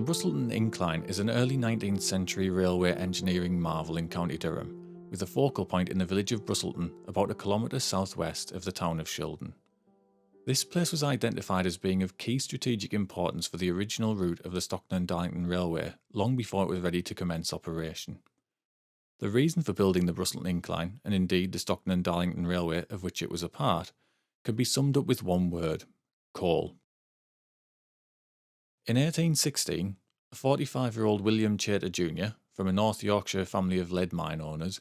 The Brusselton Incline is an early 19th century railway engineering marvel in County Durham, with a focal point in the village of Brusselton, about a kilometre southwest of the town of Shildon. This place was identified as being of key strategic importance for the original route of the Stockton and Darlington Railway long before it was ready to commence operation. The reason for building the Brusselton Incline, and indeed the Stockton and Darlington Railway of which it was a part, can be summed up with one word: coal. In 1816, a 45-year-old William Chater Jr., from a North Yorkshire family of lead mine owners,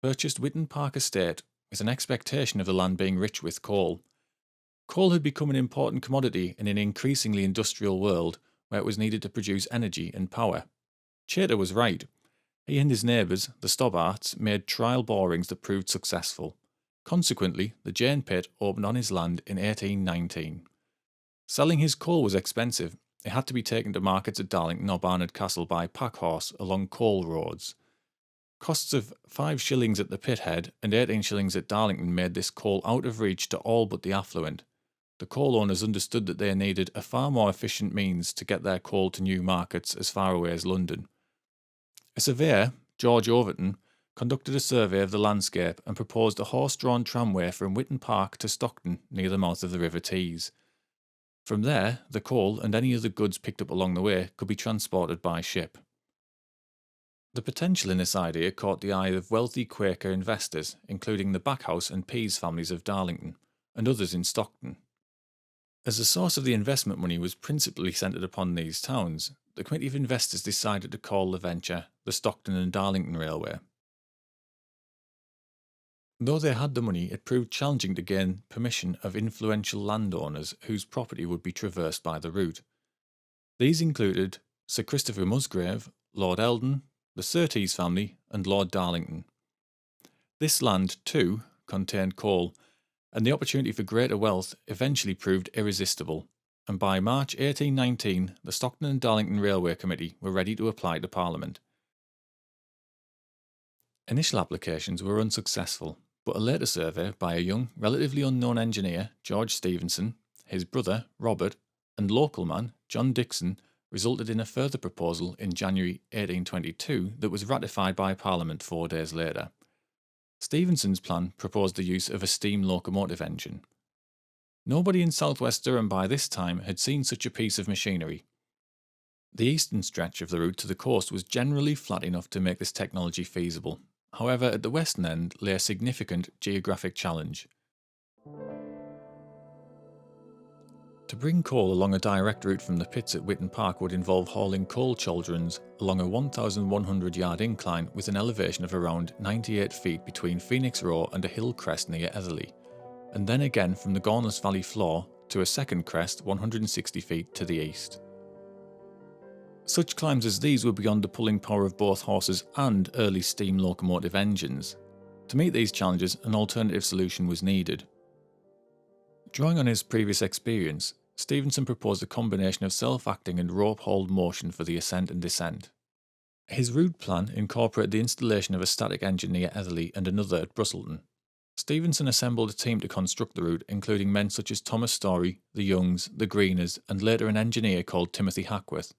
purchased Witton Park estate with an expectation of the land being rich with coal. Coal had become an important commodity in an increasingly industrial world where it was needed to produce energy and power. Chater was right. He and his neighbours, the Stobbarts, made trial borings that proved successful. Consequently, the Jane Pit opened on his land in 1819. Selling his coal was expensive. It had to be taken to markets at Darlington or Barnard Castle by packhorse along coal roads. Costs of 5 shillings at the pit head and 18 shillings at Darlington made this coal out of reach to all but the affluent. The coal owners understood that they needed a far more efficient means to get their coal to new markets as far away as London. A surveyor, George Overton, conducted a survey of the landscape and proposed a horse-drawn tramway from Witton Park to Stockton near the mouth of the River Tees. From there, the coal and any other goods picked up along the way could be transported by ship. The potential in this idea caught the eye of wealthy Quaker investors, including the Backhouse and Pease families of Darlington, and others in Stockton. As the source of the investment money was principally centred upon these towns, the committee of investors decided to call the venture the Stockton and Darlington Railway. Though they had the money, it proved challenging to gain permission of influential landowners whose property would be traversed by the route. These included Sir Christopher Musgrave, Lord Eldon, the Surtees family, and Lord Darlington. This land, too, contained coal, and the opportunity for greater wealth eventually proved irresistible, and by March 1819 the Stockton and Darlington Railway Committee were ready to apply to Parliament. Initial applications were unsuccessful, but a later survey by a young, relatively unknown engineer, George Stephenson, his brother, Robert, and local man, John Dixon, resulted in a further proposal in January 1822 that was ratified by Parliament 4 days later. Stephenson's plan proposed the use of a steam locomotive engine. Nobody in southwest Durham by this time had seen such a piece of machinery. The eastern stretch of the route to the coast was generally flat enough to make this technology feasible. However, at the western end lay a significant geographic challenge. To bring coal along a direct route from the pits at Witton Park would involve hauling coal chaldrons along a 1,100-yard incline with an elevation of around 98 feet between Phoenix Row and a hill crest near Etherley, and then again from the Gornless Valley floor to a second crest 160 feet to the east. Such climbs as these were beyond the pulling power of both horses and early steam locomotive engines. To meet these challenges, an alternative solution was needed. Drawing on his previous experience, Stephenson proposed a combination of self-acting and rope-hauled motion for the ascent and descent. His route plan incorporated the installation of a static engine near Etherley and another at Brusselton. Stephenson assembled a team to construct the route, including men such as Thomas Story, the Youngs, the Greeners, and later an engineer called Timothy Hackworth.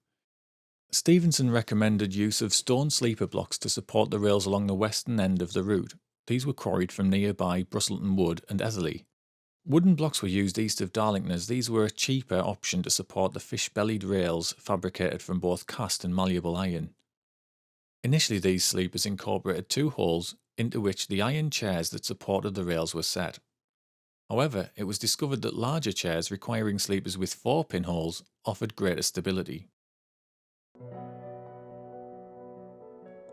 Stephenson recommended use of stone sleeper blocks to support the rails along the western end of the route. These were quarried from nearby Brusselton Wood and Etherley. Wooden blocks were used east of Darlington as these were a cheaper option to support the fish-bellied rails fabricated from both cast and malleable iron. Initially, these sleepers incorporated 2 holes into which the iron chairs that supported the rails were set. However, it was discovered that larger chairs requiring sleepers with 4 pinholes offered greater stability.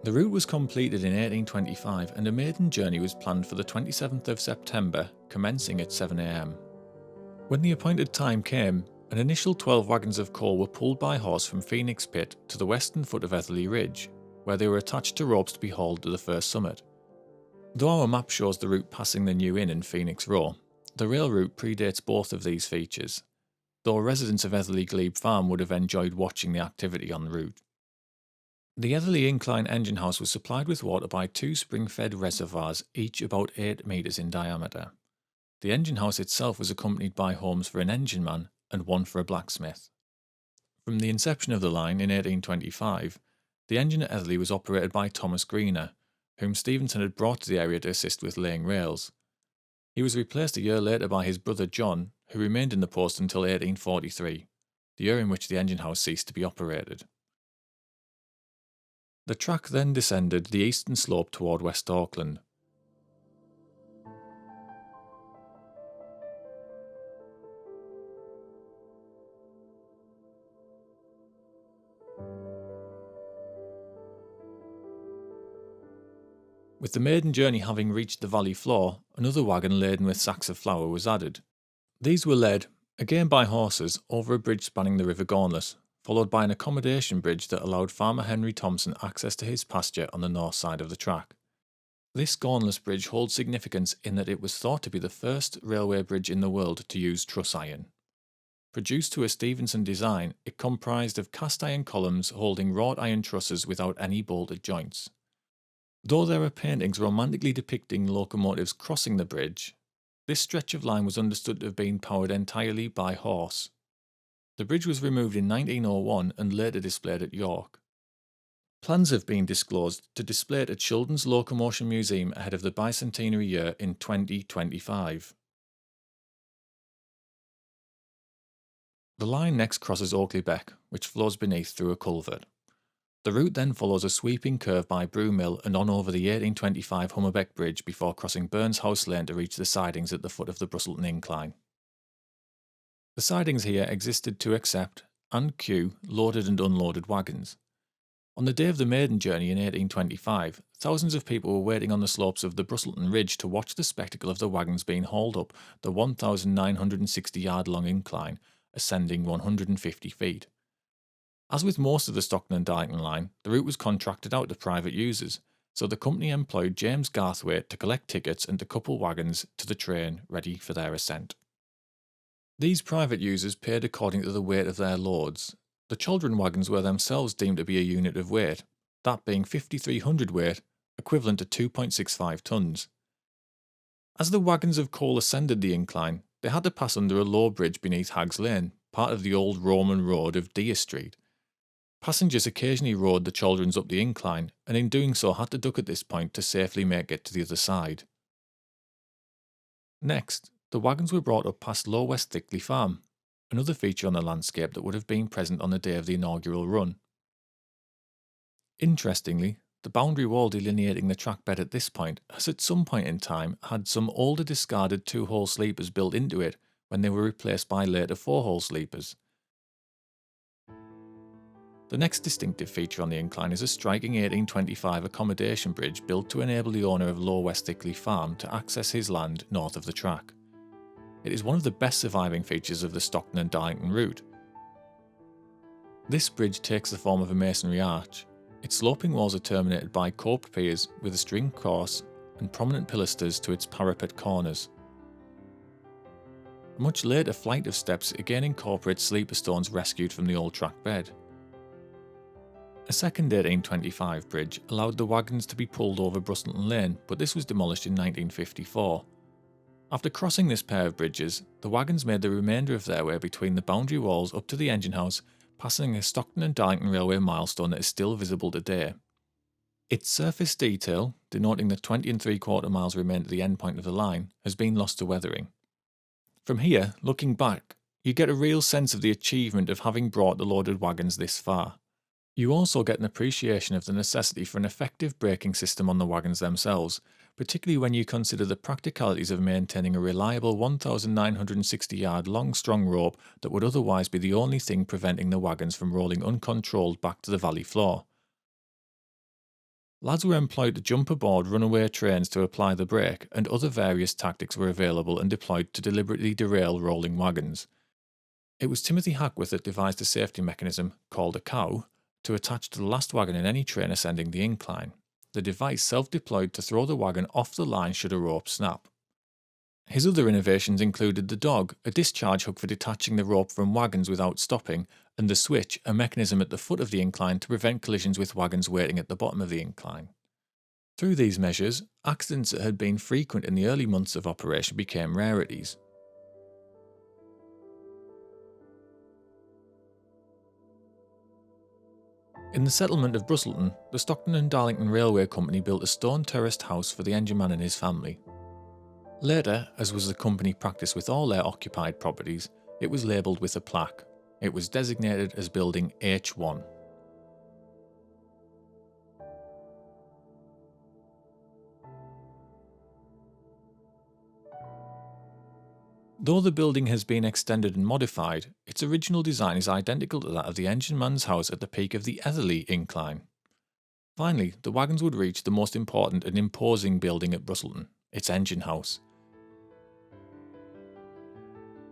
The route was completed in 1825 and a maiden journey was planned for the 27th of September, commencing at 7 a.m. When the appointed time came, an initial 12 wagons of coal were pulled by horse from Phoenix Pit to the western foot of Etherley Ridge, where they were attached to ropes to be hauled to the first summit. Though our map shows the route passing the New Inn in Phoenix Row, the rail route predates both of these features, though residents of Etherley Glebe Farm would have enjoyed watching the activity on the route. The Etherley Incline engine house was supplied with water by 2 spring-fed reservoirs, each about 8 metres in diameter. The engine house itself was accompanied by homes for an engineman and one for a blacksmith. From the inception of the line in 1825, the engine at Etherley was operated by Thomas Greener, whom Stephenson had brought to the area to assist with laying rails. He was replaced a year later by his brother John, who remained in the post until 1843, the year in which the engine house ceased to be operated. The track then descended the eastern slope toward West Auckland. With the maiden journey having reached the valley floor, another wagon laden with sacks of flour was added. These were led, again by horses, over a bridge spanning the River Gauntlet, followed by an accommodation bridge that allowed Farmer Henry Thompson access to his pasture on the north side of the track. This Gauntlet bridge holds significance in that it was thought to be the first railway bridge in the world to use truss iron. Produced to a Stephenson design, it comprised of cast iron columns holding wrought iron trusses without any bolted joints. Though there are paintings romantically depicting locomotives crossing the bridge, this stretch of line was understood to have been powered entirely by horse. The bridge was removed in 1901 and later displayed at York. Plans have been disclosed to display it at Shildon's Locomotion Museum ahead of the Bicentenary year in 2025. The line next crosses Oakley Beck, which flows beneath through a culvert. The route then follows a sweeping curve by Brew Mill and on over the 1825 Hummerbeck Bridge before crossing Burns House Lane to reach the sidings at the foot of the Brusselton Incline. The sidings here existed to accept and queue loaded and unloaded wagons. On the day of the maiden journey in 1825, thousands of people were waiting on the slopes of the Brusselton Ridge to watch the spectacle of the wagons being hauled up the 1,960-yard-long incline, ascending 150 feet. As with most of the Stockton and Darlington line, the route was contracted out to private users, so the company employed James Garthwaite to collect tickets and to couple wagons to the train ready for their ascent. These private users paid according to the weight of their loads. The children wagons were themselves deemed to be a unit of weight, that being 5,300 weight, equivalent to 2.65 tons. As the wagons of coal ascended the incline, they had to pass under a low bridge beneath Haggs Lane, part of the old Roman road of Deer Street. Passengers occasionally rode the childrens up the incline, and in doing so had to duck at this point to safely make it to the other side. Next, the wagons were brought up past Low West Thickley Farm, another feature on the landscape that would have been present on the day of the inaugural run. Interestingly, the boundary wall delineating the track bed at this point has at some point in time had some older discarded two-hole sleepers built into it when they were replaced by later four-hole sleepers. The next distinctive feature on the incline is a striking 1825 accommodation bridge built to enable the owner of Low West Thickley Farm to access his land north of the track. It is one of the best surviving features of the Stockton and Darlington route. This bridge takes the form of a masonry arch. Its sloping walls are terminated by coped piers with a string course and prominent pilasters to its parapet corners. A much later flight of steps again incorporates sleeper stones rescued from the old track bed. A second 1825 bridge allowed the wagons to be pulled over Brusselton Lane, but this was demolished in 1954. After crossing this pair of bridges, the wagons made the remainder of their way between the boundary walls up to the engine house, passing a Stockton and Darlington Railway milestone that is still visible today. Its surface detail, denoting the 20 3/4 miles remain to the end point of the line, has been lost to weathering. From here, looking back, you get a real sense of the achievement of having brought the loaded wagons this far. You also get an appreciation of the necessity for an effective braking system on the wagons themselves, particularly when you consider the practicalities of maintaining a reliable 1,960-yard long strong rope that would otherwise be the only thing preventing the wagons from rolling uncontrolled back to the valley floor. Lads were employed to jump aboard runaway trains to apply the brake, and other various tactics were available and deployed to deliberately derail rolling wagons. It was Timothy Hackworth that devised a safety mechanism, called a cow, to attach to the last wagon in any train ascending the incline. The device self-deployed to throw the wagon off the line should a rope snap. His other innovations included the dog, a discharge hook for detaching the rope from wagons without stopping, and the switch, a mechanism at the foot of the incline to prevent collisions with wagons waiting at the bottom of the incline. Through these measures, accidents that had been frequent in the early months of operation became rarities. In the settlement of Brusselton, the Stockton and Darlington Railway Company built a stone terraced house for the engine man and his family. Later, as was the company practice with all their occupied properties, it was labelled with a plaque. It was designated as Building H1. Though the building has been extended and modified, its original design is identical to that of the engine man's house at the peak of the Etherley incline. Finally, the wagons would reach the most important and imposing building at Brusselton, its engine house.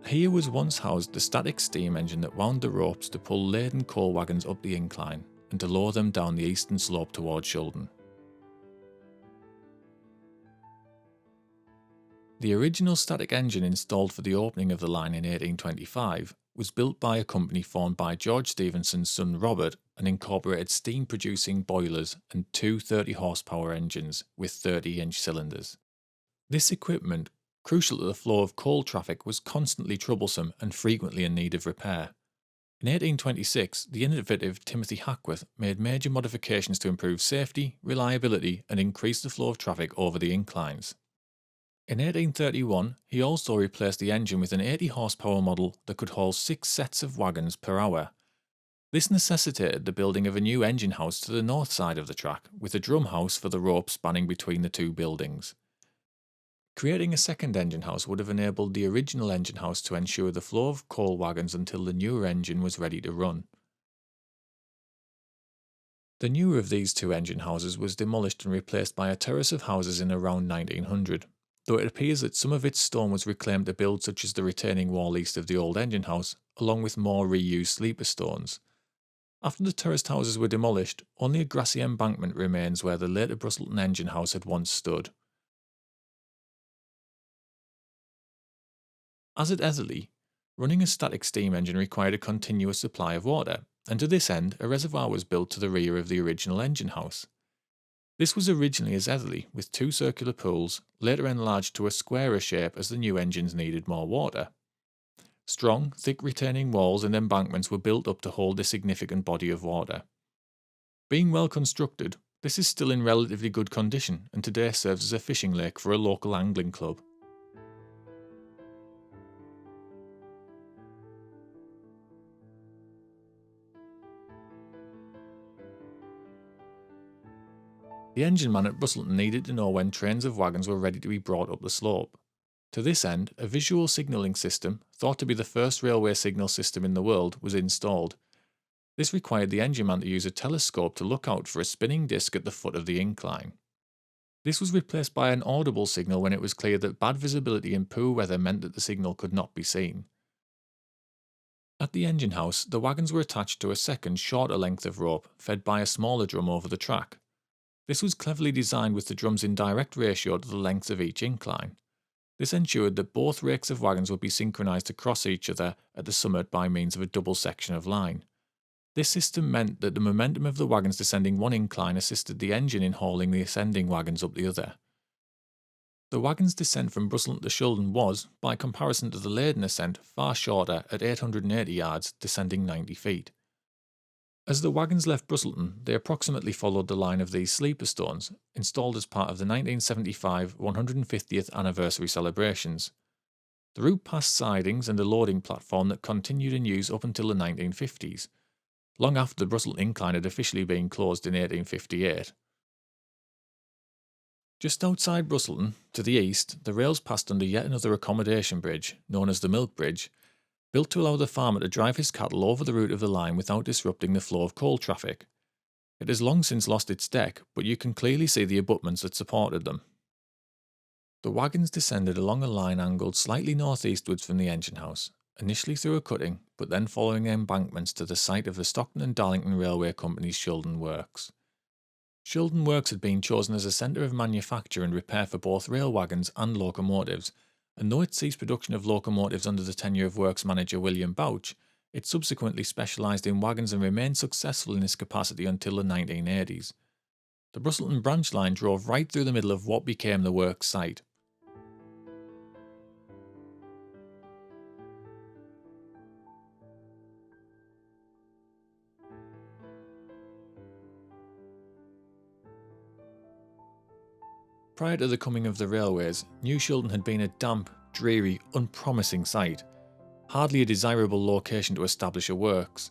Here was once housed the static steam engine that wound the ropes to pull laden coal wagons up the incline and to lower them down the eastern slope towards Shildon. The original static engine installed for the opening of the line in 1825 was built by a company formed by George Stephenson's son Robert and incorporated steam-producing boilers and two 30-horsepower engines with 30-inch cylinders. This equipment, crucial to the flow of coal traffic, was constantly troublesome and frequently in need of repair. In 1826, the innovative Timothy Hackworth made major modifications to improve safety, reliability, and increase the flow of traffic over the inclines. In 1831, he also replaced the engine with an 80-horsepower model that could haul 6 sets of wagons per hour. This necessitated the building of a new engine house to the north side of the track, with a drum house for the rope spanning between the two buildings. Creating a second engine house would have enabled the original engine house to ensure the flow of coal wagons until the newer engine was ready to run. The newer of these two engine houses was demolished and replaced by a terrace of houses in around 1900. Though it appears that some of its stone was reclaimed to build, such as the retaining wall east of the old engine house, along with more reused sleeper stones. After the terraced houses were demolished, only a grassy embankment remains where the later Brusselton engine house had once stood. As at Etherley, running a static steam engine required a continuous supply of water, and to this end a reservoir was built to the rear of the original engine house. This was originally as Etherley, with 2 circular pools, later enlarged to a squarer shape as the new engines needed more water. Strong, thick retaining walls and embankments were built up to hold this significant body of water. Being well constructed, this is still in relatively good condition and today serves as a fishing lake for a local angling club. The engine man at Brusselton needed to know when trains of wagons were ready to be brought up the slope. To this end, a visual signalling system, thought to be the first railway signal system in the world, was installed. This required the engine man to use a telescope to look out for a spinning disc at the foot of the incline. This was replaced by an audible signal when it was clear that bad visibility in poor weather meant that the signal could not be seen. At the engine house, the wagons were attached to a second, shorter length of rope, fed by a smaller drum over the track. This was cleverly designed with the drums in direct ratio to the length of each incline. This ensured that both rakes of wagons would be synchronised to cross each other at the summit by means of a double section of line. This system meant that the momentum of the wagons descending one incline assisted the engine in hauling the ascending wagons up the other. The wagon's descent from Brusselton to Shildon was, by comparison to the laden ascent, far shorter at 880 yards, descending 90 feet. As the wagons left Brusselton, they approximately followed the line of these sleeper stones, installed as part of the 1975 150th anniversary celebrations. The route passed sidings and a loading platform that continued in use up until the 1950s, long after the Brusselton Incline had officially been closed in 1858. Just outside Brusselton, to the east, the rails passed under yet another accommodation bridge, known as the Milk Bridge, built to allow the farmer to drive his cattle over the route of the line without disrupting the flow of coal traffic. It has long since lost its deck, but you can clearly see the abutments that supported them. The wagons descended along a line angled slightly northeastwards from the engine house, initially through a cutting, but then following embankments to the site of the Stockton and Darlington Railway Company's Shildon Works. Shildon Works had been chosen as a centre of manufacture and repair for both rail wagons and locomotives, and though it ceased production of locomotives under the tenure of works manager William Bouch, it subsequently specialised in wagons and remained successful in this capacity until the 1980s. The Brusselton branch line drove right through the middle of what became the works site. Prior to the coming of the railways, New Shildon had been a damp, dreary, unpromising site, hardly a desirable location to establish a works.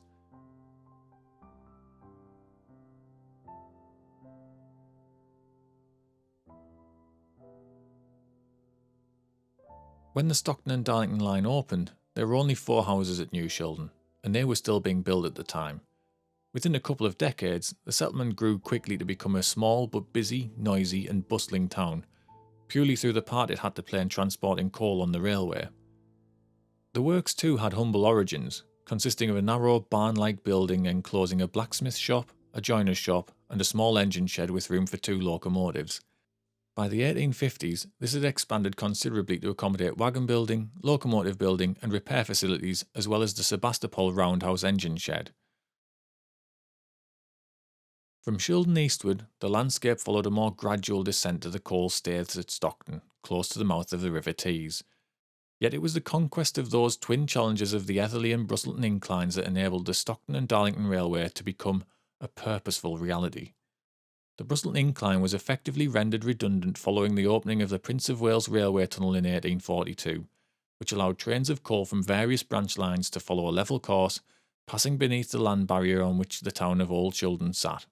When the Stockton and Darlington line opened, there were only 4 houses at New Shildon, and they were still being built at the time. Within a couple of decades, the settlement grew quickly to become a small but busy, noisy and bustling town, purely through the part it had to play in transporting coal on the railway. The works too had humble origins, consisting of a narrow barn-like building enclosing a blacksmith shop, a joiner's shop and a small engine shed with room for 2 locomotives. By the 1850s, this had expanded considerably to accommodate wagon building, locomotive building and repair facilities, as well as the Sebastopol roundhouse engine shed. From Shildon eastward, the landscape followed a more gradual descent to the coal staiths at Stockton, close to the mouth of the River Tees. Yet it was the conquest of those twin challenges of the Etherley and Brusselton inclines that enabled the Stockton and Darlington Railway to become a purposeful reality. The Brusselton Incline was effectively rendered redundant following the opening of the Prince of Wales Railway Tunnel in 1842, which allowed trains of coal from various branch lines to follow a level course, passing beneath the land barrier on which the town of Old Shildon sat.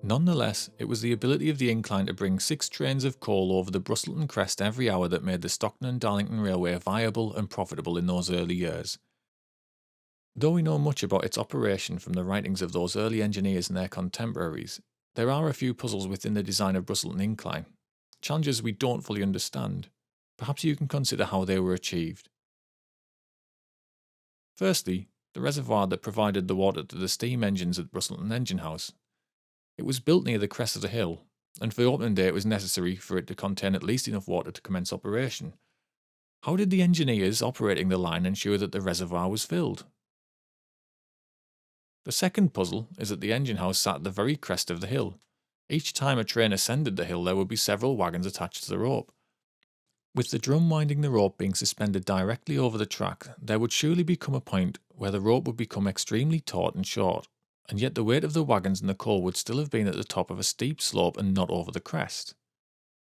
Nonetheless, it was the ability of the incline to bring 6 trains of coal over the Brusselton crest every hour that made the Stockton and Darlington Railway viable and profitable in those early years. Though we know much about its operation from the writings of those early engineers and their contemporaries, there are a few puzzles within the design of Brusselton Incline, challenges we don't fully understand. Perhaps you can consider how they were achieved. Firstly, the reservoir that provided the water to the steam engines at Brusselton Engine House. It was built near the crest of the hill, and for the opening day it was necessary for it to contain at least enough water to commence operation. How did the engineers operating the line ensure that the reservoir was filled? The second puzzle is that the engine house sat at the very crest of the hill. Each time a train ascended the hill there would be several wagons attached to the rope. With the drum winding the rope being suspended directly over the track, there would surely become a point where the rope would become extremely taut and short, and yet the weight of the wagons and the coal would still have been at the top of a steep slope and not over the crest.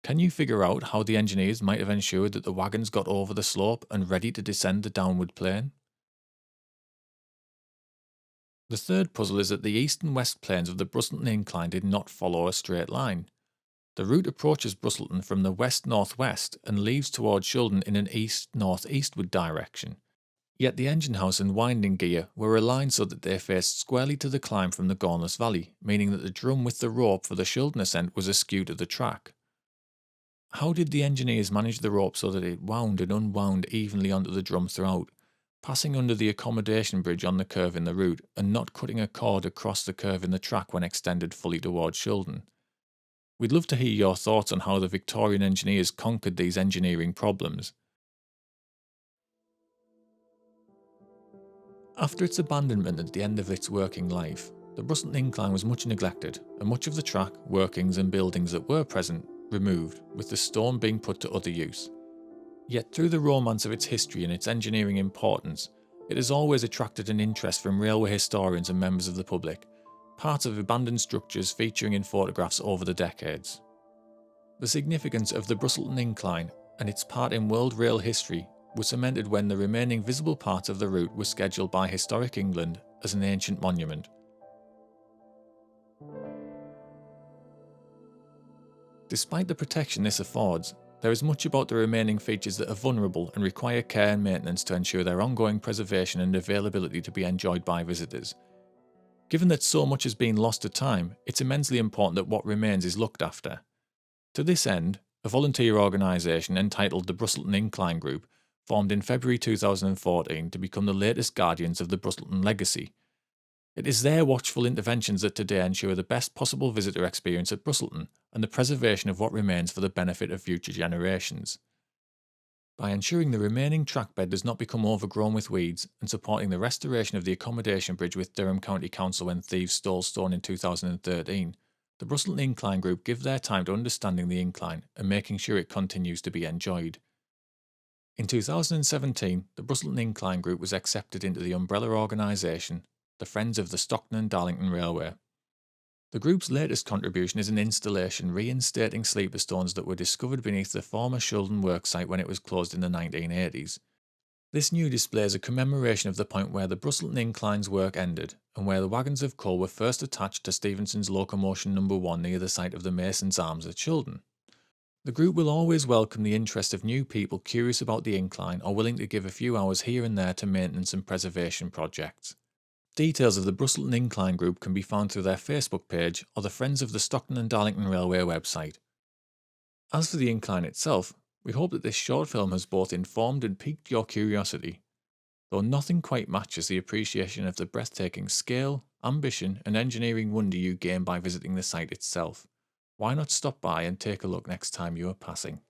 Can you figure out how the engineers might have ensured that the wagons got over the slope and ready to descend the downward plane? The third puzzle is that the east and west planes of the Brusselton Incline did not follow a straight line. The route approaches Brusselton from the west-northwest and leaves towards Shildon in an east-northeastward direction. Yet the engine house and winding gear were aligned so that they faced squarely to the climb from the Gornless Valley, meaning that the drum with the rope for the Shildon ascent was askew to the track. How did the engineers manage the rope so that it wound and unwound evenly onto the drum throughout, passing under the accommodation bridge on the curve in the route and not cutting a cord across the curve in the track when extended fully towards Shildon? We'd love to hear your thoughts on how the Victorian engineers conquered these engineering problems. After its abandonment at the end of its working life, the Brusselton Incline was much neglected, and much of the track, workings and buildings that were present removed, with the stone being put to other use. Yet through the romance of its history and its engineering importance, it has always attracted an interest from railway historians and members of the public, parts of abandoned structures featuring in photographs over the decades. The significance of the Brusselton Incline and its part in world rail history was cemented when the remaining visible parts of the route were scheduled by Historic England as an ancient monument. Despite the protection this affords, there is much about the remaining features that are vulnerable and require care and maintenance to ensure their ongoing preservation and availability to be enjoyed by visitors. Given that so much has been lost to time, it's immensely important that what remains is looked after. To this end, a volunteer organisation entitled the Brusselton Incline Group formed in February 2014 to become the latest guardians of the Brusselton legacy. It is their watchful interventions that today ensure the best possible visitor experience at Brusselton and the preservation of what remains for the benefit of future generations. By ensuring the remaining trackbed does not become overgrown with weeds and supporting the restoration of the accommodation bridge with Durham County Council when thieves stole stone in 2013, the Brusselton Incline Group give their time to understanding the incline and making sure it continues to be enjoyed. In 2017, the Brusselton Incline Group was accepted into the umbrella organisation, the Friends of the Stockton and Darlington Railway. The group's latest contribution is an installation reinstating sleeper stones that were discovered beneath the former Shildon worksite when it was closed in the 1980s. This new display is a commemoration of the point where the Brusselton Incline's work ended and where the wagons of coal were first attached to Stephenson's locomotion No. 1 near the site of the Mason's Arms at Shildon. The group will always welcome the interest of new people curious about the incline or willing to give a few hours here and there to maintenance and preservation projects. Details of the Brusselton Incline Group can be found through their Facebook page or the Friends of the Stockton and Darlington Railway website. As for the incline itself, we hope that this short film has both informed and piqued your curiosity, though nothing quite matches the appreciation of the breathtaking scale, ambition and engineering wonder you gain by visiting the site itself. Why not stop by and take a look next time you are passing?